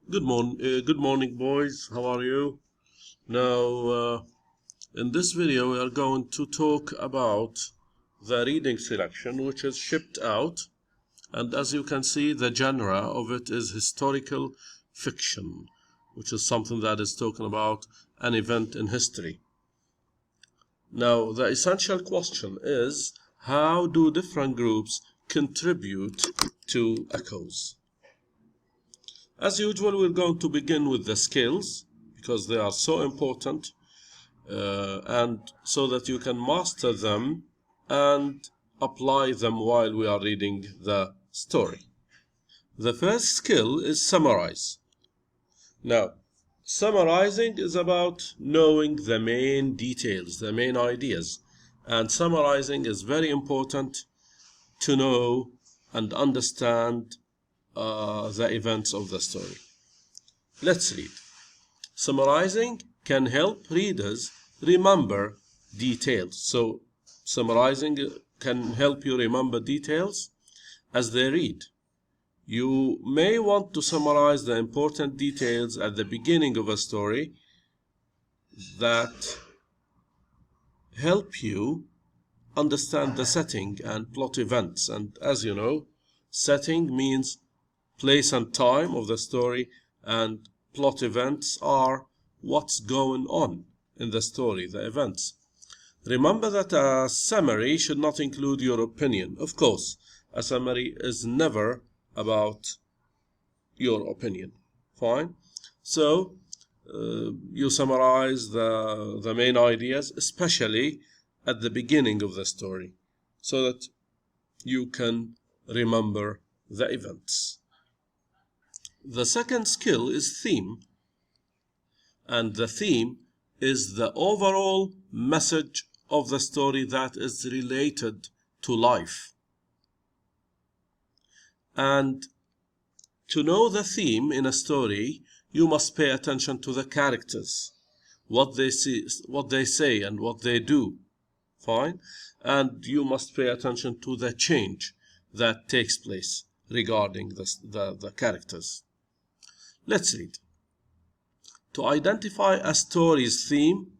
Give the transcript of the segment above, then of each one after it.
Good morning, boys. How are you? Now, in this video, we are going to talk about the reading selection, which is shipped out. And as you can see, the genre of it is historical fiction, which is something that is talking about an event in history. Now, the essential question is, how do different groups contribute to a cause? As usual, we're going to begin with the skills because they are so important and so that you can master them and apply them while we are reading the story. The first skill is summarize. Now, summarizing is about knowing the main details, the main ideas, and summarizing is very important to know and understand the events of the story. Let's read. Summarizing can help readers remember details. So, summarizing can help you remember details as they read. You may want to summarize the important details at the beginning of a story that help you understand the setting and plot events. And as you know, setting means place and time of the story, and plot events are what's going on in the story, the events. Remember that a summary should not include your opinion. Of course, a summary is never about your opinion. Fine? So, you summarize the main ideas, especially at the beginning of the story, so that you can remember the events. The second skill is theme, and the theme is the overall message of the story that is related to life. And to know the theme in a story, you must pay attention to the characters, what they say and what they do. Fine? And you must pay attention to the change that takes place regarding the characters. Let's read. To identify a story's theme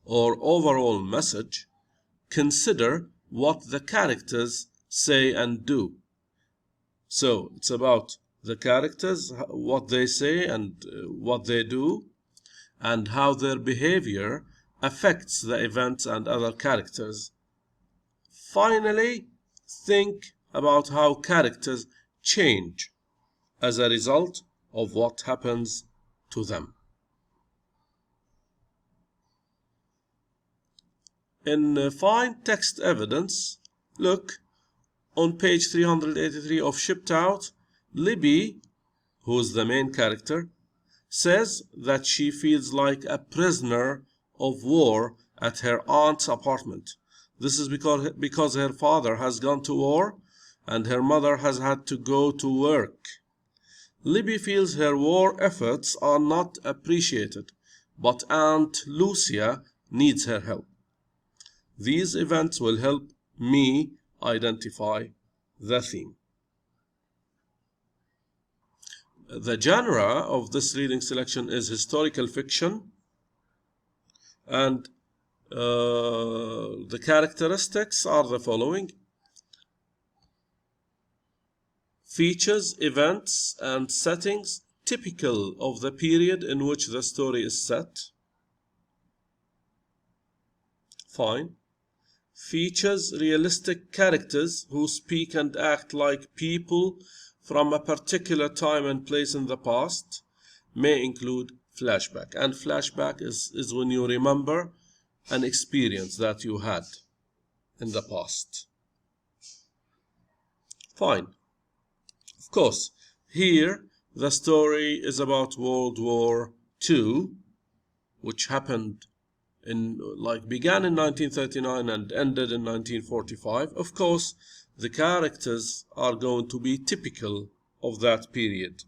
or overall message, consider what the characters say and do. So, it's about the characters, what they say and what they do, and how their behavior affects the events and other characters. Finally, think about how characters change as a result of what happens to them. In Find Text Evidence, look on page 383 of Shipped Out. Libby, who is the main character, says that she feels like a prisoner of war at her aunt's apartment. This is because her father has gone to war and her mother has had to go to work. Libby feels her war efforts are not appreciated, but Aunt Lucia needs her help. These events will help me identify the theme. The genre of this reading selection is historical fiction, and the characteristics are the following. Features, events, and settings typical of the period in which the story is set. Fine. Features realistic characters who speak and act like people from a particular time and place in the past. May include flashback. And flashback is when you remember an experience that you had in the past. Fine. Of course, here the story is about World War II, which happened began in 1939 and ended in 1945. Of course, the characters are going to be typical of that period.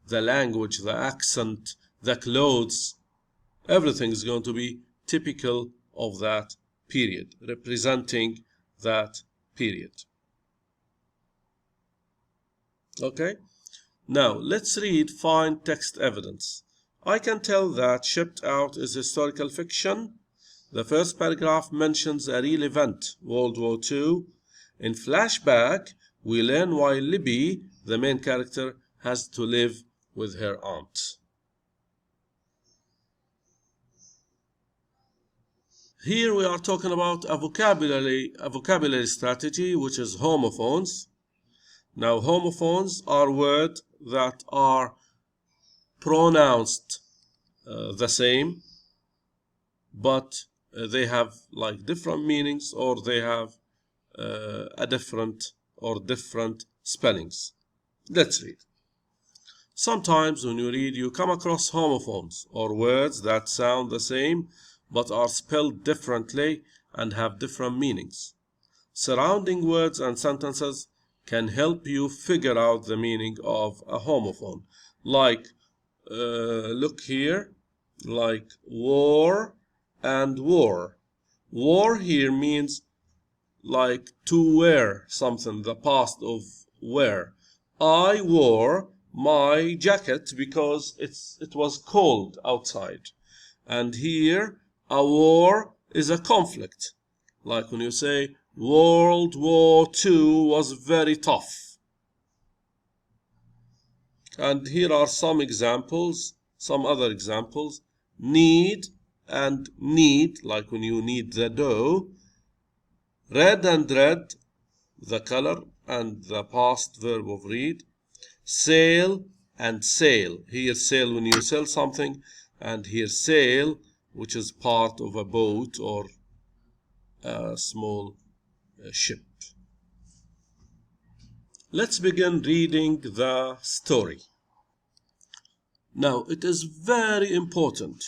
The language, the accent, the clothes, everything is going to be typical of that period, representing that period. Okay? Now, let's read find text evidence. I can tell that Shipped Out is historical fiction. The first paragraph mentions a real event, World War II. In flashback, we learn why Libby, the main character, has to live with her aunt. Here we are talking about a vocabulary strategy, which is homophones. Now, homophones are words that are pronounced the same, but they have like different meanings, or they have different spellings. Let's read. Sometimes when you read, you come across homophones, or words that sound the same but are spelled differently and have different meanings. Surrounding words and sentences can help you figure out the meaning of a homophone. Like, look here, like war and war. War here means like to wear something, the past of wear. I wore my jacket because it was cold outside. And here, a war is a conflict. Like when you say, World War II was very tough. And here are some examples, some other examples. Need and knead, like when you knead the dough. Red and red, the color and the past verb of read. Sail and sail. Here sail when you sell something, and here sail, which is part of a boat or a small ship. Let's begin reading the story. Now, it is very important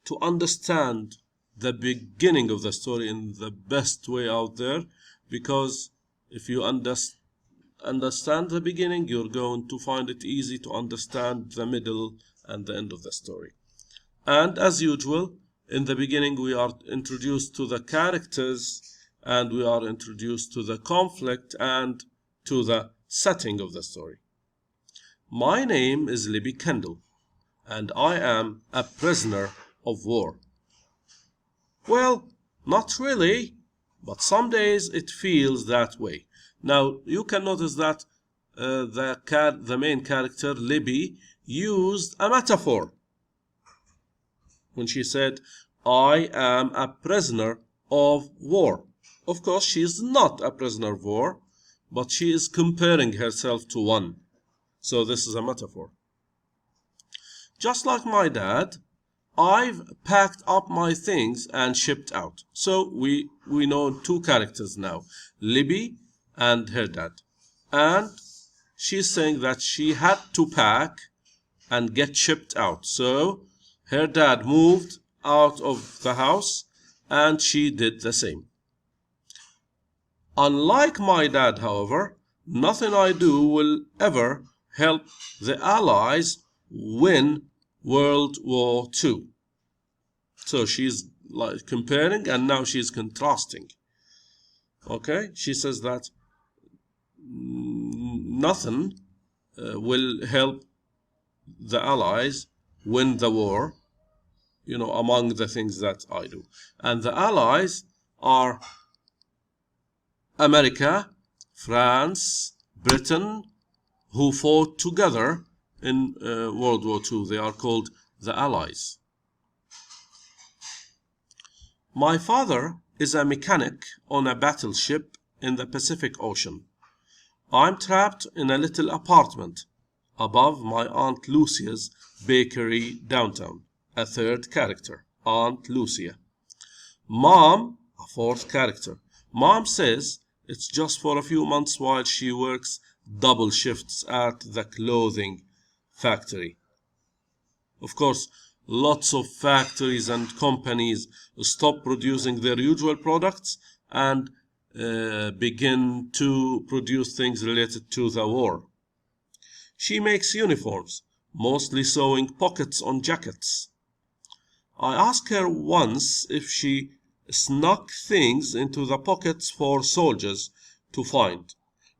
to understand the beginning of the story in the best way out there, because if you understand the beginning, you're going to find it easy to understand the middle and the end of the story. And as usual, in the beginning we are introduced to the characters, and we are introduced to the conflict and to the setting of the story. My name is Libby Kendall, and I am a prisoner of war. Well, not really, but some days it feels that way. Now, you can notice that the main character, Libby, used a metaphor when she said, I am a prisoner of war. Of course, she is not a prisoner of war, but she is comparing herself to one. So this is a metaphor. Just like my dad, I've packed up my things and shipped out. So we know two characters now, Libby and her dad. And she's saying that she had to pack and get shipped out. So her dad moved out of the house, and she did the same. Unlike my dad, however, nothing I do will ever help the Allies win World War II. So she's like comparing, and now she's contrasting. Okay, she says that nothing will help the Allies win the war, among the things that I do. And the Allies are America, France, Britain, who fought together in World War II. They are called the Allies. My father is a mechanic on a battleship in the Pacific Ocean. I'm trapped in a little apartment above my Aunt Lucia's bakery downtown. A third character, Aunt Lucia. Mom, a fourth character. Mom says it's just for a few months while she works double shifts at the clothing factory. Of course, lots of factories and companies stop producing their usual products and begin to produce things related to the war. She makes uniforms, mostly sewing pockets on jackets. I asked her once if she snuck things into the pockets for soldiers to find,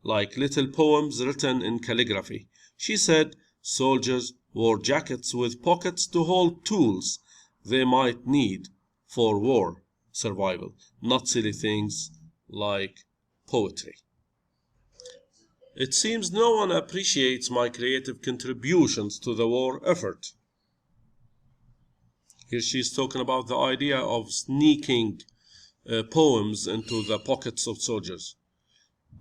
like little poems written in calligraphy. She said soldiers wore jackets with pockets to hold tools they might need for war survival, not silly things like poetry. It seems no one appreciates my creative contributions to the war effort. Here she's talking about the idea of sneaking poems into the pockets of soldiers.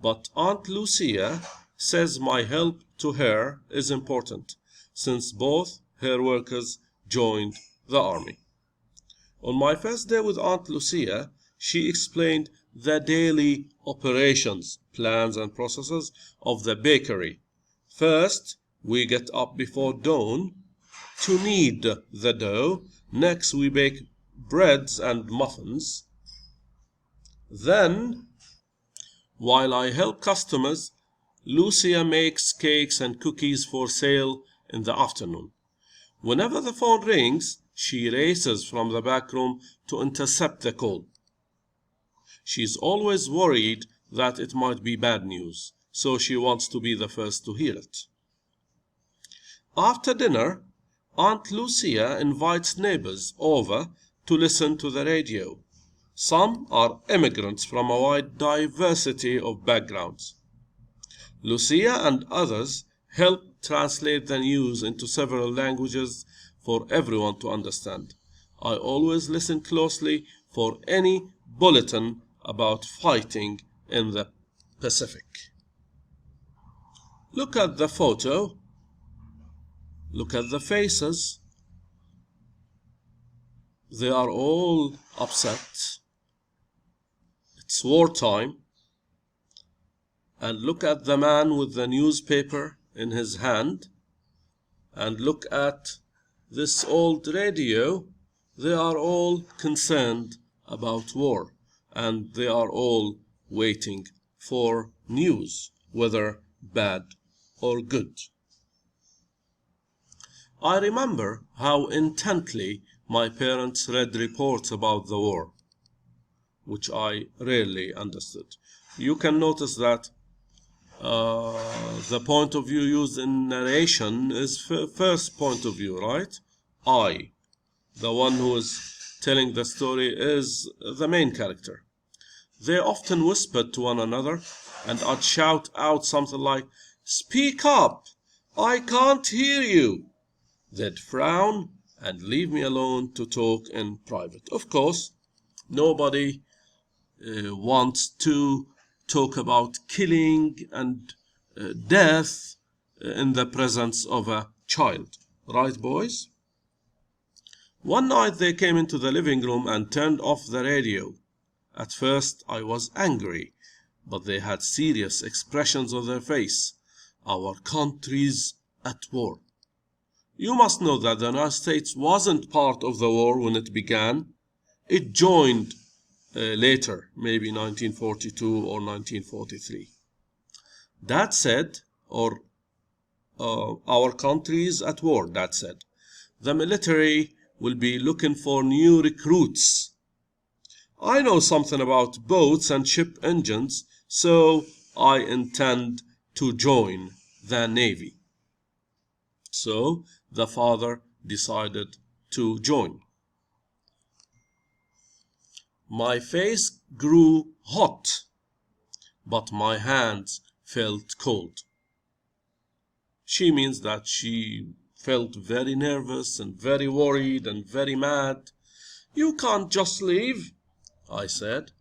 But Aunt Lucia says my help to her is important, since both her workers joined the army. On my first day with Aunt Lucia, she explained the daily operations, plans, and processes of the bakery. First, we get up before dawn to knead the dough. Next, we bake breads and muffins. Then, while I help customers, Lucia makes cakes and cookies for sale in the afternoon. Whenever the phone rings, she races from the back room to intercept the call. She's always worried that it might be bad news, so she wants to be the first to hear it. After dinner, Aunt Lucia invites neighbors over to listen to the radio. Some are immigrants from a wide diversity of backgrounds. Lucia and others help translate the news into several languages for everyone to understand. I always listen closely for any bulletin about fighting in the Pacific. Look at the photo. Look at the faces. They are all upset. It's wartime. And look at the man with the newspaper in his hand. And look at this old radio. They are all concerned about war. And they are all waiting for news, whether bad or good. I remember how intently my parents read reports about the war, which I rarely understood. You can notice that the point of view used in narration is first point of view, right? I, the one who is telling the story, is the main character. They often whispered to one another, and I'd shout out something like, "Speak up! I can't hear you!" They'd frown and leave me alone to talk in private. Of course, nobody wants to talk about killing and death in the presence of a child. Right, boys? One night they came into the living room and turned off the radio. At first I was angry, but they had serious expressions on their face. Our country's at war. You must know that the United States wasn't part of the war when it began. It joined later, maybe 1942 or 1943. Dad said, our country is at war, Dad said. The military will be looking for new recruits. I know something about boats and ship engines, so I intend to join the Navy. So the father decided to join. My face grew hot, but my hands felt cold. She means that she felt very nervous and very worried and very mad. "You can't just leave," I said.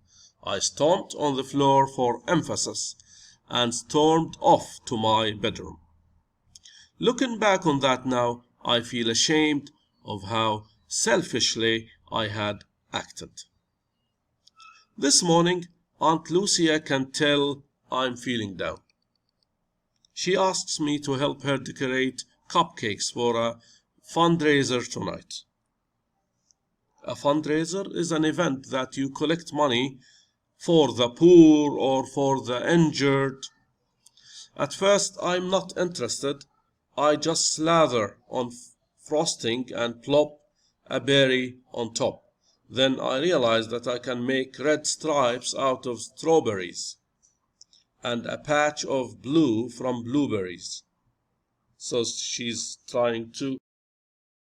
I stomped on the floor for emphasis and stormed off to my bedroom. Looking back on that now, I feel ashamed of how selfishly I had acted. This morning, Aunt Lucia can tell I'm feeling down. She asks me to help her decorate cupcakes for a fundraiser tonight. A fundraiser is an event that you collect money for the poor or for the injured. At first, I'm not interested. I just slather on frosting and plop a berry on top. Then I realize that I can make red stripes out of strawberries. and a patch of blue from blueberries. So she's trying to